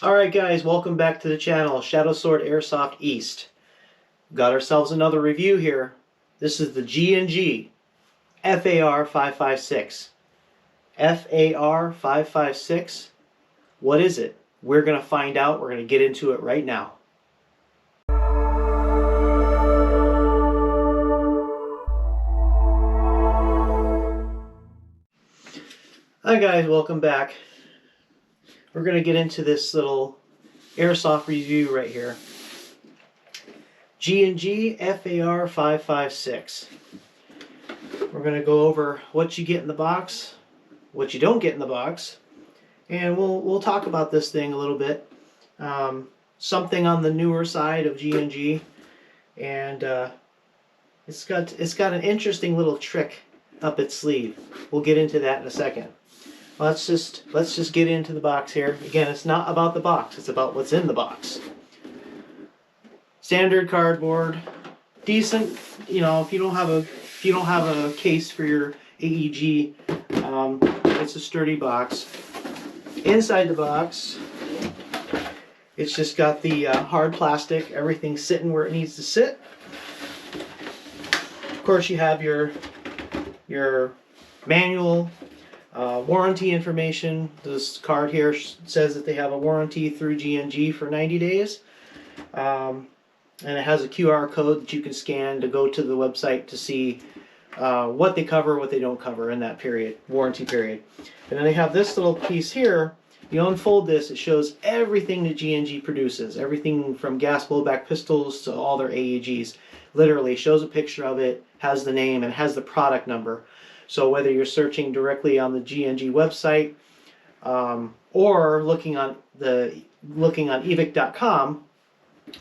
Alright guys, welcome back to the channel, Shadow Sword Airsoft East. Got ourselves another review here. This is the G&G FAR 556. FAR 556. What is it? We're going to find out. We're going to get into it right now. Hi guys, welcome back. We're going to get into this little airsoft review right here. G&G FAR 556. We're going to go over what you get in the box, what you don't get in the box, and we'll talk about this thing a little bit. Something on the newer side of G&G, and it's got an interesting little trick up its sleeve. We'll get into that in a second. Let's just get into the box here. Again, it's not about the box, it's about what's in the box. Standard cardboard, decent, you know, if you don't have a case for your AEG, it's a sturdy box. Inside the box, it's just got the hard plastic, everything's sitting where it needs to sit. Of course, you have your manual, warranty information. This card here says that they have a warranty through G&G for 90 days. And it has a QR code that you can scan to go to the website to see what they cover, what they don't cover in that period, warranty period. And then they have this little piece here. You unfold this, it shows everything that G&G produces. Everything from gas blowback pistols to all their AEGs. Literally shows a picture of it, has the name, and has the product number. So whether you're searching directly on the G&G website or looking on evic.com,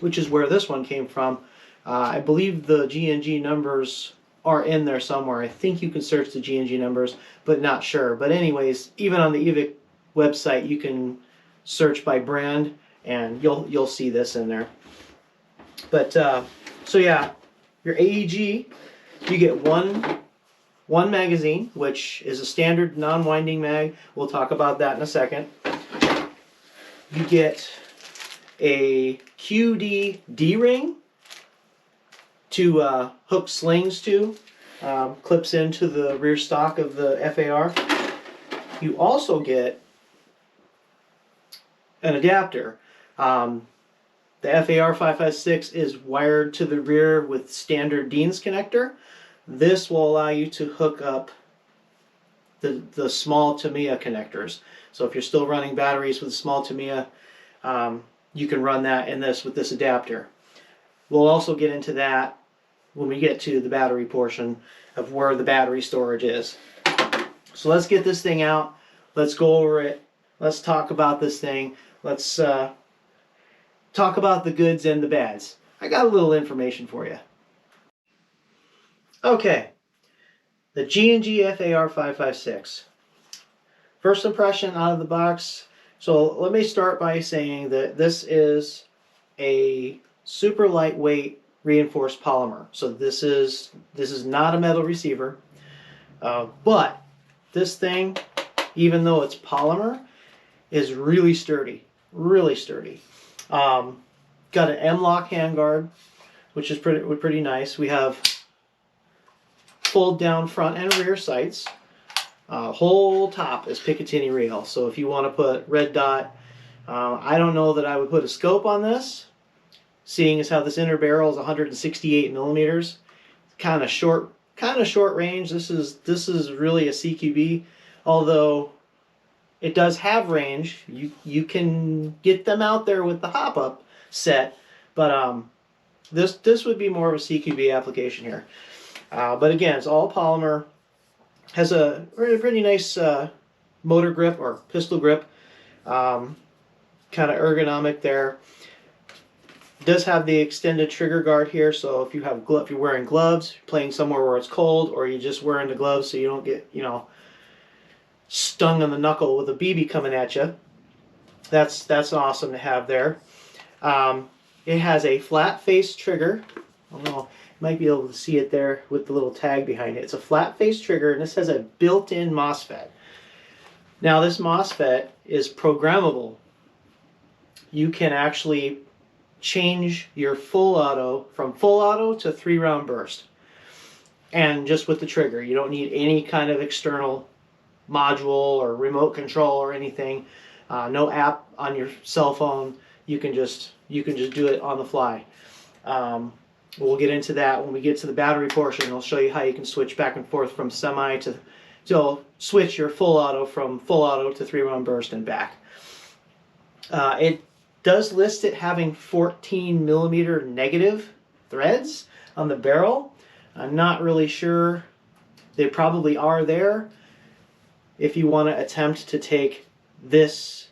which is where this one came from, I believe the G&G numbers are in there somewhere. I think you can search the G&G numbers, but not sure. But anyways, even on the evic website, you can search by brand, and you'll see this in there. But so yeah, your AEG, you get one magazine, which is a standard non-winding mag. We'll talk about that in a second. You get a QD D-ring to hook slings to, clips into the rear stock of the FAR. You also get an adapter. The FAR 556 is wired to the rear with standard Dean's connector. This will allow you to hook up the small Tamiya connectors. So if you're still running batteries with a small Tamiya, you can run that in this with this adapter. We'll also get into that when we get to the battery portion of where the battery storage is. So let's get this thing out. Let's go over it. Let's talk about this thing. Let's talk about the goods and the bads. I got a little information for you. Okay, the G&G FAR 556. First impression out of the box. So let me start by saying that this is a super lightweight reinforced polymer. So this is not a metal receiver, but this thing, even though it's polymer, is really sturdy, really sturdy. Got an M-lock handguard, which is pretty nice. We have fold down front and rear sights. Whole top is Picatinny rail. So if you want to put red dot, I don't know that I would put a scope on this, seeing as how this inner barrel is 168 millimeters. Kind of short range. This is really a CQB, although it does have range. You can get them out there with the hop up set, but this would be more of a CQB application here. But again, it's all polymer. Has a pretty nice motor grip or pistol grip. Kind of ergonomic there. Does have the extended trigger guard here, so if you're wearing gloves, playing somewhere where it's cold, or you're just wearing the gloves so you don't get, you know, stung on the knuckle with a BB coming at you. That's awesome to have there. It has a flat face trigger. I don't know. Might be able to see it there with the little tag behind it. It's a flat face trigger, and this has a built-in MOSFET. Now this MOSFET is programmable. you can actually change your full auto from full auto to 3-round burst. And just with the trigger, you don't need any kind of external module or remote control or anything. No app on your cell phone. You can just do it on the fly. We'll get into that when we get to the battery portion. I'll show you how you can switch back and forth from semi to switch your full auto from full auto to 3-round burst and back. It does list it having 14mm negative threads on the barrel. I'm not really sure. They probably are there if you want to attempt to take this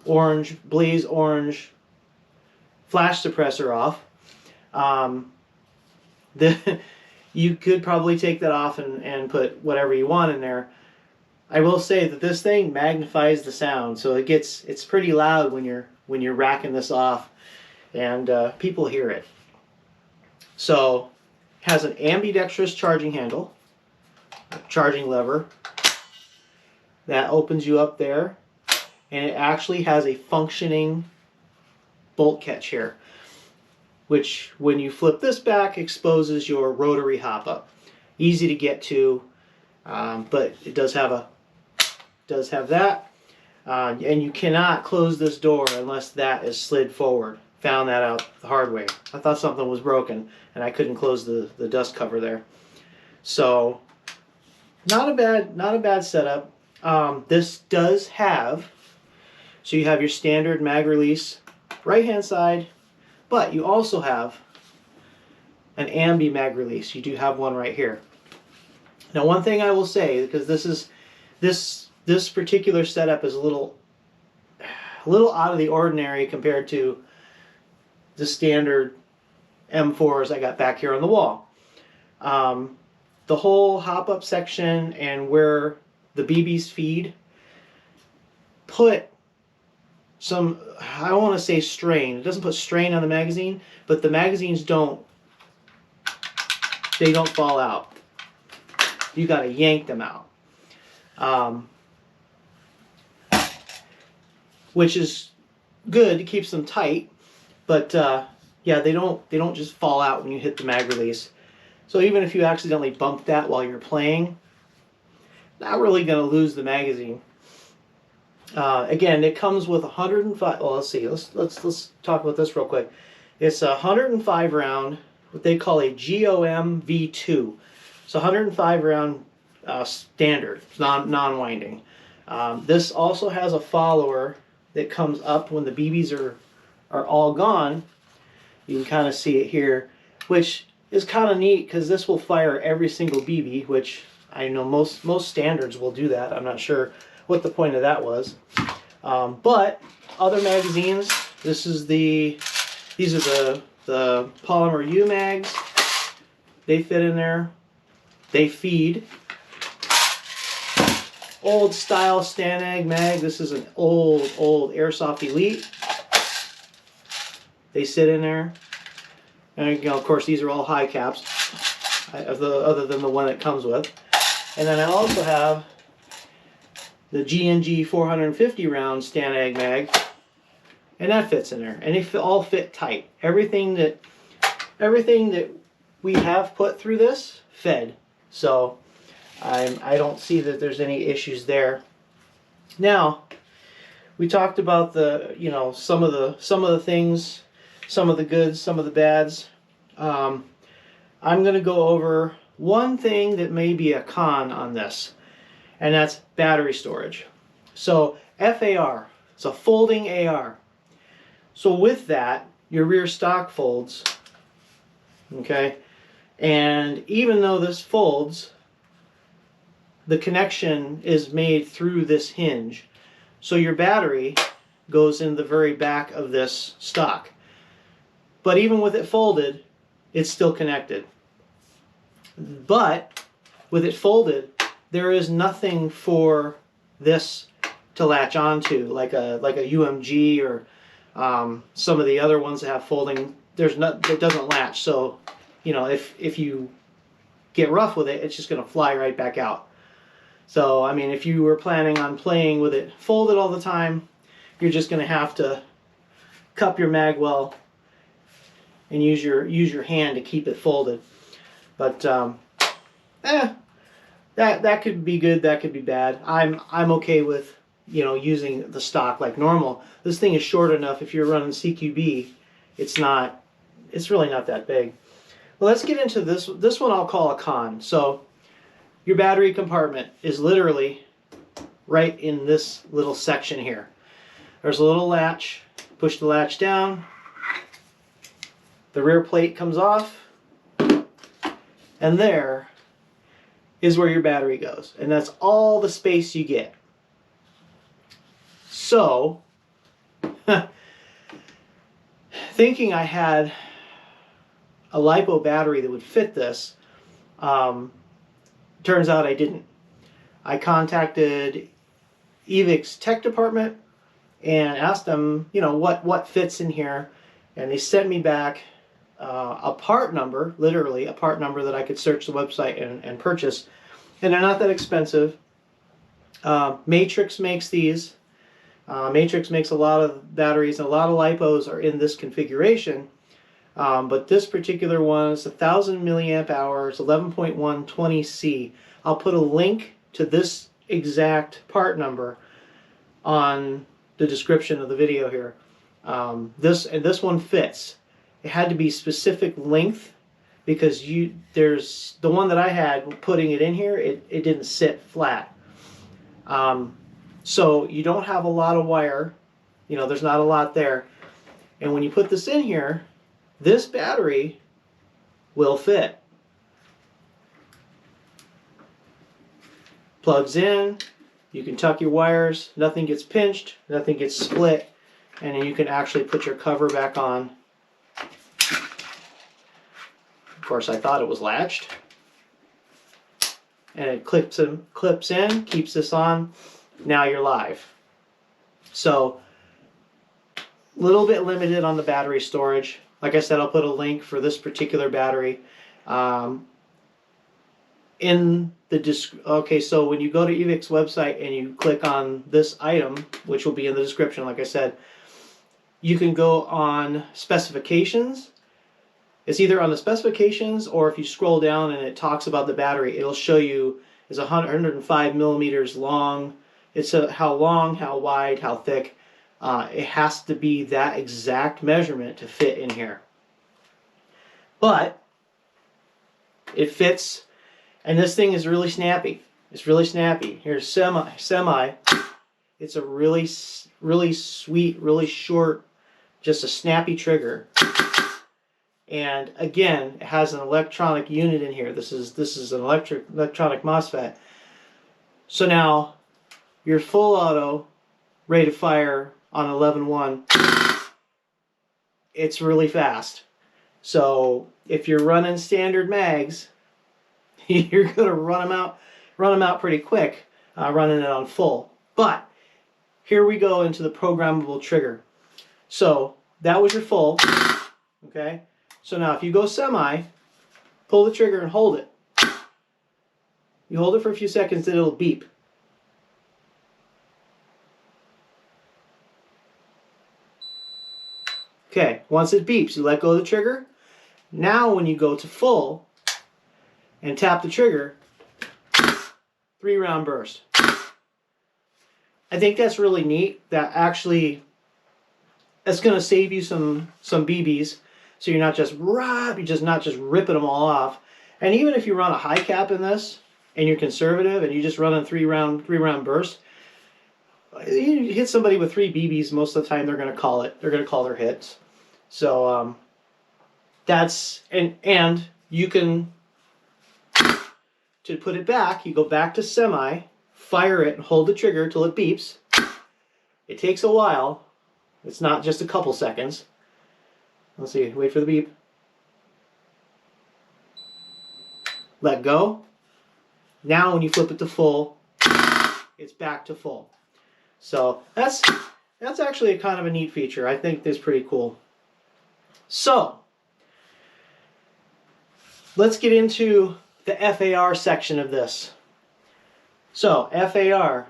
orange, blaze orange flash suppressor off. You could probably take that off and put whatever you want in there. I will say that this thing magnifies the sound, so it's pretty loud when you're racking this off, and people hear it. So it has an ambidextrous charging handle, a charging lever that opens you up there, and it actually has a functioning bolt catch here, which when you flip this back exposes your rotary hop up. Easy to get to, but it does have that, and you cannot close this door unless that is slid forward. Found that out the hard way. I thought something was broken and I couldn't close the dust cover there. So not a bad setup. This does have, so you have your standard mag release right hand side, but you also have an ambi mag release. You do have one right here. Now, one thing I will say, because this particular setup is a little out of the ordinary compared to the standard M4s I got back here on the wall. The whole hop-up section and where the BBs feed put some, I don't want to say strain. It doesn't put strain on the magazine, but the magazines don't fall out. You got to yank them out. Which is good, it keeps them tight, but yeah, they don't just fall out when you hit the mag release. So even if you accidentally bump that while you're playing, not really going to lose the magazine. Again, it comes with 105. Well, let's see. Let's talk about this real quick. It's a 105 round, what they call a GOM V2. It's a 105 round standard, non-winding. This also has a follower that comes up when the BBs are all gone. You can kind of see it here, which is kind of neat because this will fire every single BB, which I know most standards will do that. I'm not sure what the point of that was. But other magazines, these are the polymer U mags. They fit in there. They feed. Old style Stanag mag. This is an old Airsoft Elite. They sit in there. And you know, of course, these are all high caps, other than the one it comes with. And then I also have the G&G 450 round Stanag mag, and that fits in there. And they all fit tight. Everything that we have put through this fed. So I don't see that there's any issues there. Now, we talked about the, you know, some of the things, some of the goods, some of the bads. I'm going to go over one thing that may be a con on this, and that's battery storage. So FAR, it's a folding AR. So with that, your rear stock folds, okay? And even though this folds, the connection is made through this hinge. So your battery goes in the very back of this stock. But even with it folded, it's still connected. But with it folded, there is nothing for this to latch onto, like a UMG or some of the other ones that have folding. It doesn't latch. So, you know, if you get rough with it, it's just going to fly right back out. So, I mean, if you were planning on playing with it folded all the time, you're just going to have to cup your mag well and use your hand to keep it folded. But that could be good, that could be bad. I'm okay with, you know, using the stock like normal. This thing is short enough. If you're running CQB, it's really not that big. Well, let's get into this. This one I'll call a con. So your battery compartment is literally right in this little section here. There's a little latch. Push the latch down. The rear plate comes off. And there is where your battery goes. And that's all the space you get. So, thinking I had a LiPo battery that would fit this, turns out I didn't. I contacted EVIC's tech department and asked them, you know, what fits in here, and they sent me back a part number, literally a part number that I could search the website and purchase, and they're not that expensive. Matrix makes these. Matrix makes a lot of batteries, and a lot of LiPos are in this configuration, but this particular one is 1,000 milliamp hours, 11.1 20C. I'll put a link to this exact part number on the description of the video here. This one fits. It had to be specific length because there's the one that I had putting it in here, it didn't sit flat. So you don't have a lot of wire, you know, there's not a lot there. And when you put this in here, this battery will fit. Plugs in, you can tuck your wires, nothing gets pinched, nothing gets split, and then you can actually put your cover back on. Of course, I thought it was latched. And it clips in, keeps this on. Now you're live. So, a little bit limited on the battery storage. Like I said, I'll put a link for this particular battery in the okay, so when you go to EVIC's website and you click on this item, which will be in the description, like I said, you can go on specifications. It's either on the specifications, or if you scroll down and it talks about the battery, it'll show you it's 105 millimeters long. It's how long, how wide, how thick. It has to be that exact measurement to fit in here. But it fits, and this thing is really snappy. It's really snappy. Here's semi. It's a really sweet, really short, just a snappy trigger. And again, it has an electronic unit in here. This is an electronic MOSFET. So now your full auto rate of fire on 11.1, it's really fast. So if you're running standard mags, you're going to run them out pretty quick, running it on full. But here we go into the programmable trigger. So that was your full, okay? So now if you go semi, pull the trigger and hold it. You hold it for a few seconds, then it'll beep. Okay, once it beeps, you let go of the trigger. Now when you go to full and tap the trigger, 3-round burst. I think that's really neat. That's going to save you some BBs, so you're not just ripping them all off. And even if you run a high cap in this and you're conservative and you just run a 3-round burst, you hit somebody with 3 BBs, most of the time they're going to call it. They're going to call their hits. So that's and you can, to put it back, you go back to semi, fire it, and hold the trigger till it beeps. It takes a while. It's not just a couple seconds. Let's see. Wait for the beep. Let go. Now when you flip it to full, it's back to full. So that's actually a kind of a neat feature. I think that's pretty cool. So let's get into the FAR section of this. So FAR,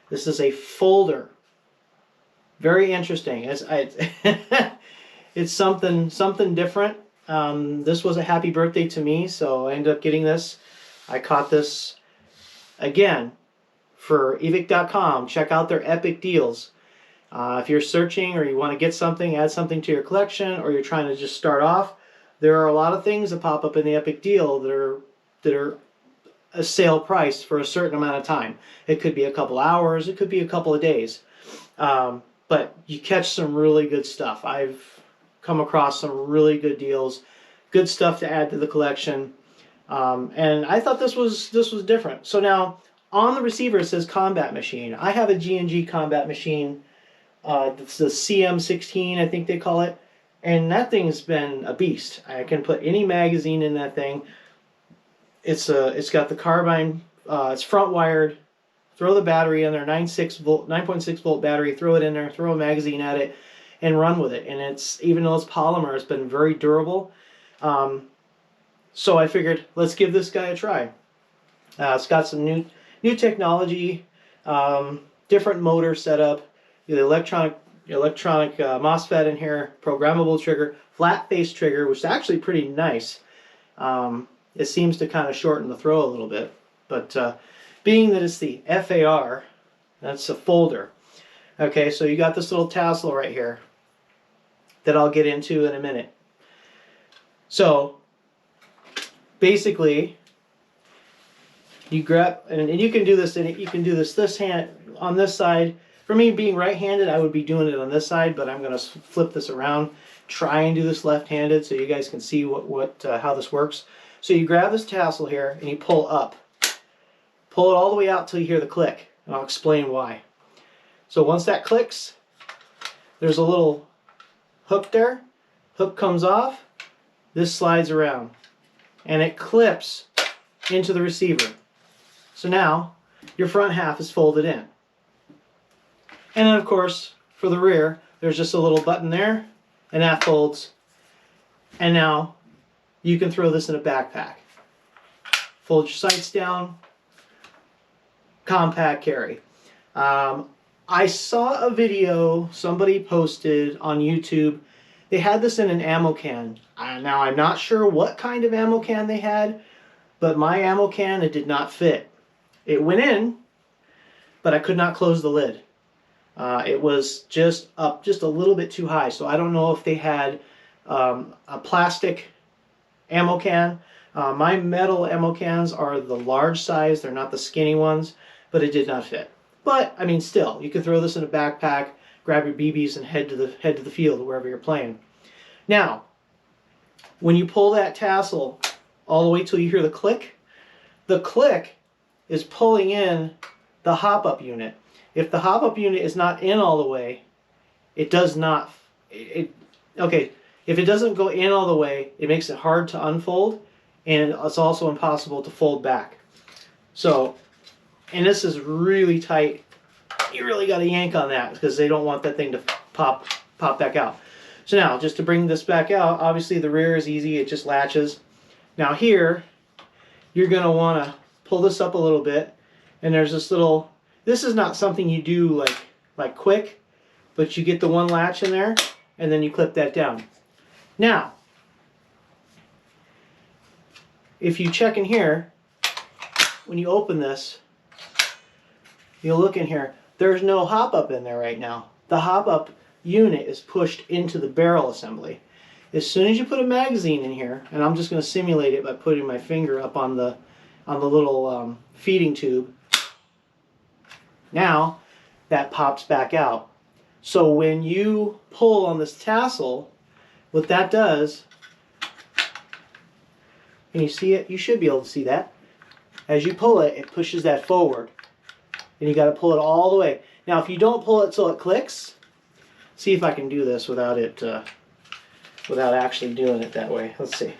this is a folder. Very interesting. It's something different. This was a happy birthday to me, so I ended up getting this. I caught this again for evic.com. Check out their epic deals. If you're searching or you want to get something, add something to your collection, or you're trying to just start off, there are a lot of things that pop up in the epic deal that are a sale price for a certain amount of time. It could be a couple hours, it could be a couple of days. But you catch some really good stuff. I've come across some really good deals, good stuff to add to the collection. And I thought this was different. So now on the receiver it says combat machine. I have a G&G combat machine. It's the CM16, I think they call it. And that thing's been a beast. I can put any magazine in that thing. It's got the carbine. It's front wired. Throw the battery in there, 9.6 volt battery. Throw it in there. Throw a magazine at it, and run with it. And it's, even though it's polymer, it's been very durable. So I figured, let's give this guy a try. It's got some new technology, different motor setup, the electronic MOSFET in here, programmable trigger, flat face trigger, which is actually pretty nice. It seems to kind of shorten the throw a little bit, but being that it's the FAR, that's a folder. Okay, so you got this little tassel right here that I'll get into in a minute. So basically, you grab, and you can do this, and you can do this hand on this side. For me, being right-handed, I would be doing it on this side, but I'm going to flip this around, try and do this left-handed, so you guys can see how this works. So you grab this tassel here and you pull up. Pull it all the way out till you hear the click, and I'll explain why. So once that clicks, there's a little hook there. Hook comes off, this slides around, and it clips into the receiver. So now your front half is folded in. And then of course, for the rear, there's just a little button there, and that folds. And now you can throw this in a backpack. Fold your sights down, compact carry. I saw a video somebody posted on YouTube. They had this in an ammo can. Now I'm not sure what kind of ammo can they had, but my ammo can, it did not fit. It went in, but I could not close the lid. It was just up just a little bit too high, so I don't know if they had a plastic ammo can. My metal ammo cans are the large size, they're not the skinny ones, but it did not fit. But I mean, still, you can throw this in a backpack, grab your BBs, and head to the field wherever you're playing. Now, when you pull that tassel all the way till you hear the click is pulling in the hop-up unit. If the hop-up unit is not in all the way, it does not. Okay, if it doesn't go in all the way, it makes it hard to unfold, and it's also impossible to fold back. So, and this is really tight. You really got to yank on that because they don't want that thing to pop back out. So now, just to bring this back out, obviously the rear is easy. It just latches. Now here, you're going to want to pull this up a little bit, and there's this little. This is not something you do like quick, but you get the one latch in there, and then you clip that down. Now, if you check in here, when you open this, you'll look in here. There's no hop-up in there right now. The hop-up unit is pushed into the barrel assembly. As soon as you put a magazine in here, and I'm just going to simulate it by putting my finger up on the little feeding tube, now that pops back out. So when you pull on this tassel, what that does, can you see it? You should be able to see that. As you pull it, it pushes that forward. And you got to pull it all the way. Now if you don't pull it so it clicks, see if I can do this without actually doing it that way. Let's see.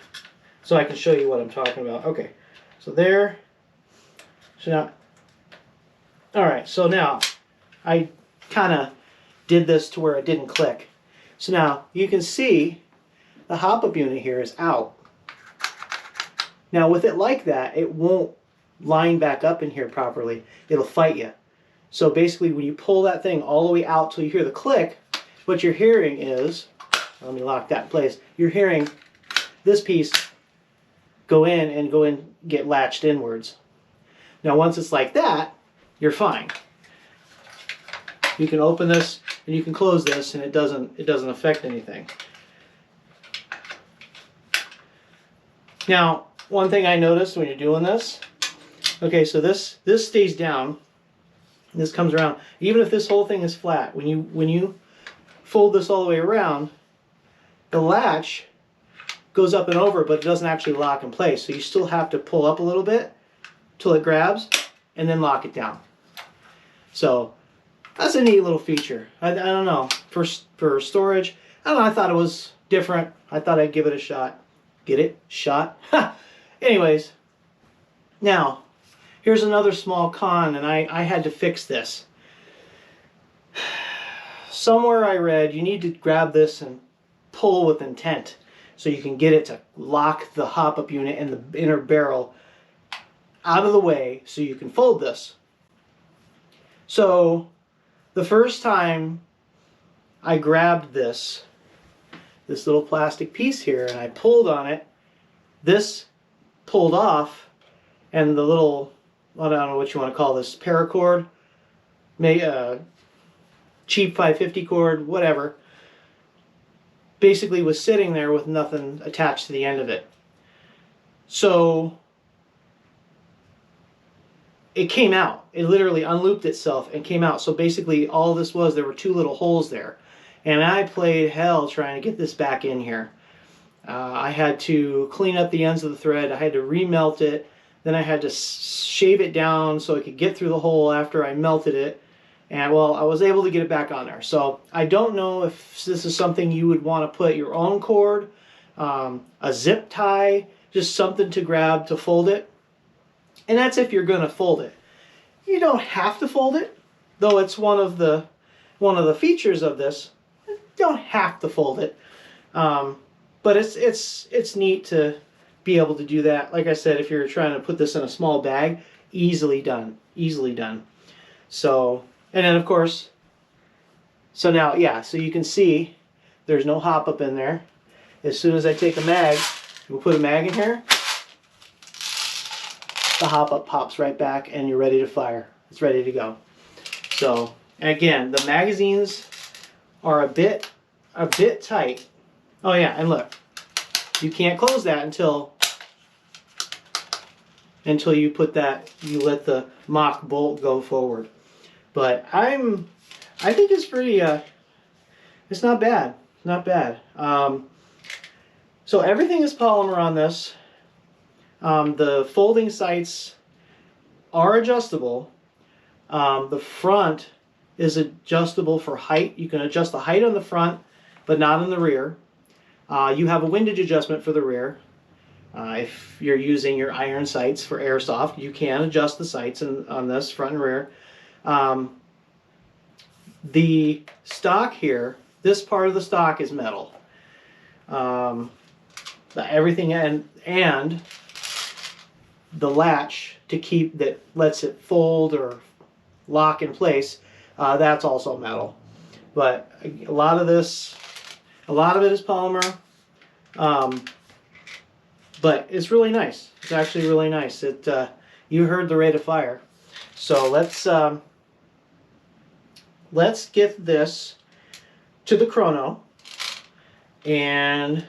So I can show you what I'm talking about. Okay, so there. So now, all right, so now I kind of did this to where it didn't click. So now you can see the hop-up unit here is out. Now with it like that, it won't line back up in here properly. It'll fight you. So basically when you pull that thing all the way out till you hear the click, what you're hearing is, let me lock that in place, you're hearing this piece go in and get latched inwards. Now once it's like that, you're fine. You can open this and you can close this and it doesn't affect anything. Now, one thing I noticed when you're doing this, okay, so this stays down, this comes around. Even if this whole thing is flat, when you fold this all the way around, the latch goes up and over, but it doesn't actually lock in place. So you still have to pull up a little bit till it grabs and then lock it down. So that's a neat little feature. I don't know, for storage, I don't know, I thought it was different. I thought I'd give it a shot. Get it? Shot? Anyways, now, here's another small con, and I had to fix this. Somewhere I read you need to grab this and pull with intent so you can get it to lock the hop-up unit and the inner barrel out of the way so you can fold this. So the first time I grabbed this little plastic piece here and I pulled on it, this pulled off, and the little, I don't know what you want to call this, paracord, cheap 550 cord, whatever, basically was sitting there with nothing attached to the end of it. So it came out. It literally unlooped itself and came out. So basically all this was, there were two little holes there. And I played hell trying to get this back in here. I had to clean up the ends of the thread. I had to remelt it. Then I had to shave it down so it could get through the hole after I melted it. And well, I was able to get it back on there. So I don't know if this is something you would want to put your own cord, a zip tie, just something to grab to fold it. And that's if you're going to fold it. You don't have to fold it, though it's one of the features of this. You don't have to fold it, but it's neat to be able to do that. Like I said, if you're trying to put this in a small bag, easily done, easily done. So, and then of course, so now, yeah, so you can see there's no hop up in there. As soon as I take a mag, we'll put a mag in here, the hop up pops right back and you're ready to fire. It's ready to go. So, again, the magazines are a bit tight. Oh yeah, and look, you can't close that until you put that, you let the mock bolt go forward. But I think it's pretty, it's not bad, not bad. So everything is polymer on this. The folding sights are adjustable. The front is adjustable for height. You can adjust the height on the front, but not on the rear. You have a windage adjustment for the rear. If you're using your iron sights for airsoft, you can adjust the sights on this front and rear. The stock here, this part of the stock is metal. Everything and the latch to keep that lets it fold or lock in place, that's also metal. But a lot of it is polymer. But it's really nice. It's actually really nice. You heard the rate of fire. So let's get this to the chrono and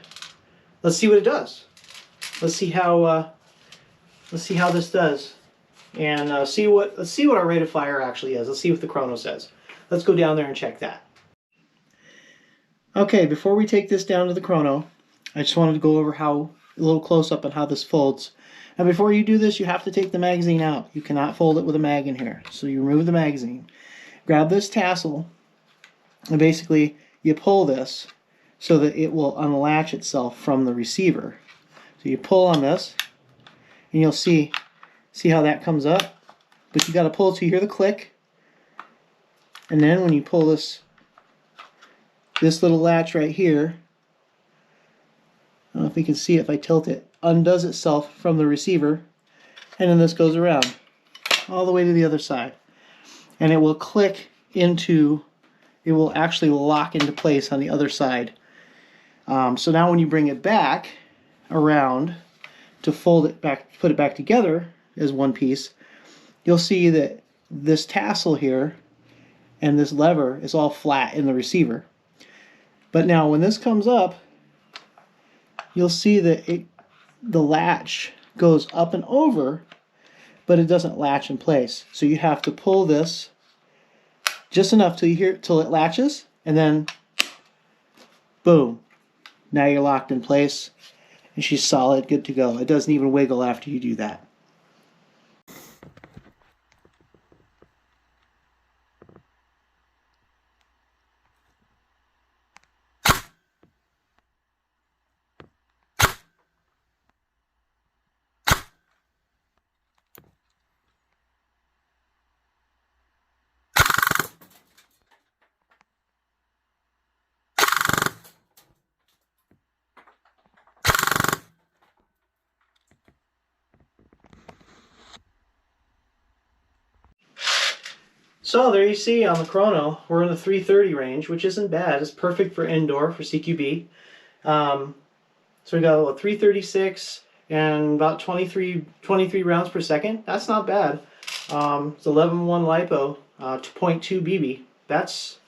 let's see what it does. Let's see how this does, and let's see what our rate of fire actually is. Let's see what the chrono says. Let's go down there and check that. Okay, before we take this down to the chrono, I just wanted to go over a little close up on how this folds. And before you do this, you have to take the magazine out. You cannot fold it with a mag in here. So you remove the magazine, grab this tassel, and basically you pull this so that it will unlatch itself from the receiver. So you pull on this, and you'll see how that comes up. But you got to pull till you hear the click, and then when you pull this little latch right here, I don't know if you can see it if I tilt it, undoes itself from the receiver, and then this goes around all the way to the other side. and it will click into, it will actually lock into place on the other side. So now when you bring it back around to fold it back, put it back together as one piece, you'll see that this tassel here and this lever is all flat in the receiver. But now when this comes up, you'll see that the latch goes up and over, but it doesn't latch in place. So you have to pull this just enough till it latches, and then boom, now you're locked in place and she's solid, good to go. It doesn't even wiggle after you do that. So there you see on the chrono, we're in the 330 range, which isn't bad. It's perfect for indoor, for CQB. So we got a 336 and about 23 rounds per second. That's not bad. It's 11.1 LiPo, 2.2 BB. That's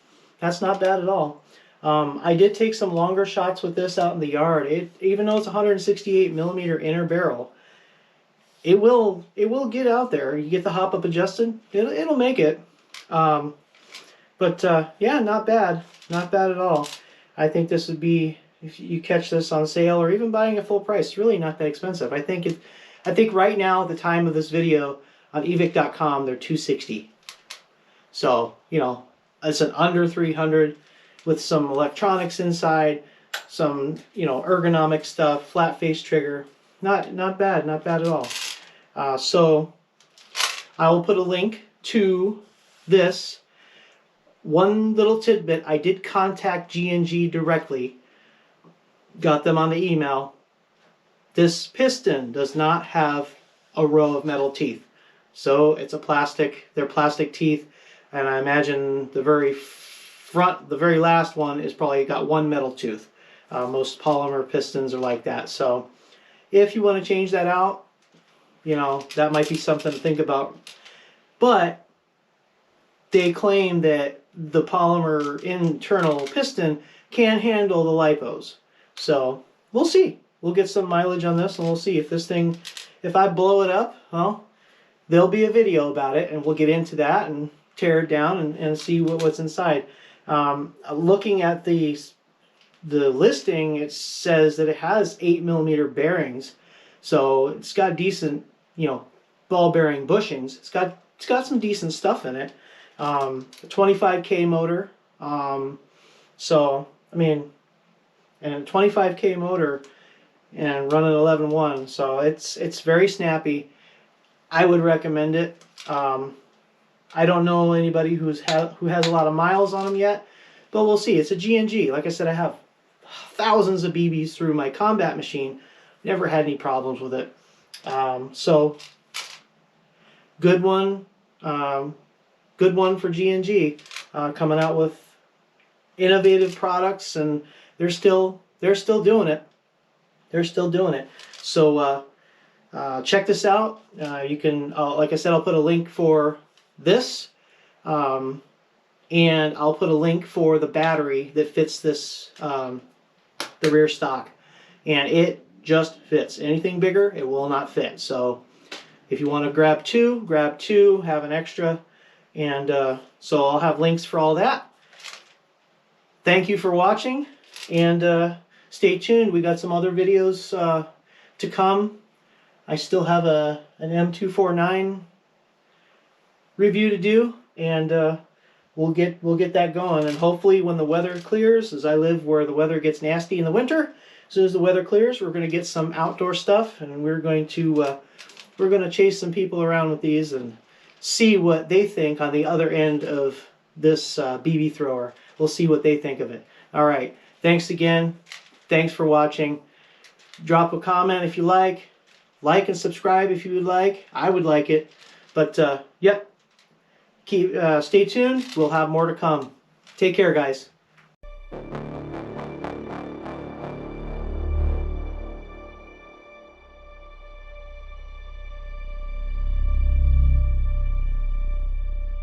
not bad at all. I did take some longer shots with this out in the yard. Even though it's 168 millimeter inner barrel, it will get out there. You get the hop up adjusted, it'll make it. Yeah, not bad at all. I think this would be, if you catch this on sale or even buying a full price, it's really not that expensive. I think right now at the time of this video on evic.com they're $260. So, you know, it's an under 300 with some electronics inside, some, you know, ergonomic stuff, flat face trigger. Not bad at all. So I will put a link to this. One little tidbit, I did contact G&G directly, got them on the email. This piston does not have a row of metal teeth. So it's a plastic, they're plastic teeth, and I imagine the very front, the very last one is probably got one metal tooth. Most polymer pistons are like that. So if you want to change that out, you know, that might be something to think about. But they claim that the polymer internal piston can handle the lipos. So we'll see. We'll get some mileage on this and we'll see if this thing, if I blow it up, well, there'll be a video about it and we'll get into that and tear it down and see what's inside. Looking at the listing, it says that it has 8 millimeter bearings. So it's got decent, you know, ball bearing bushings. It's got some decent stuff in it. A 25K motor. So, I mean, and a 25K motor and running 11.1. So it's very snappy. I would recommend it. I don't know anybody who has a lot of miles on them yet, but we'll see. It's a G&G. Like I said, I have thousands of BBs through my combat machine. Never had any problems with it. So good one. Good one for G&G, coming out with innovative products, and they're still doing it. They're still doing it. So check this out. You can, like I said, I'll put a link for this, and I'll put a link for the battery that fits this, the rear stock, and it just fits. Anything bigger, it will not fit. So if you want to grab two, have an extra. And so I'll have links for all that. Thank you for watching, and stay tuned. We got some other videos to come. I still have an M249 review to do, and we'll get that going. And hopefully when the weather clears, as I live where the weather gets nasty in the winter, as soon as the weather clears, we're going to get some outdoor stuff, and we're going to chase some people around with these and see what they think on the other end of this BB thrower. We'll see what they think of it. All right. Thanks again. Thanks for watching. Drop a comment if you like. Like and subscribe if you would like. I would like it. But, yep. Stay tuned. We'll have more to come. Take care, guys.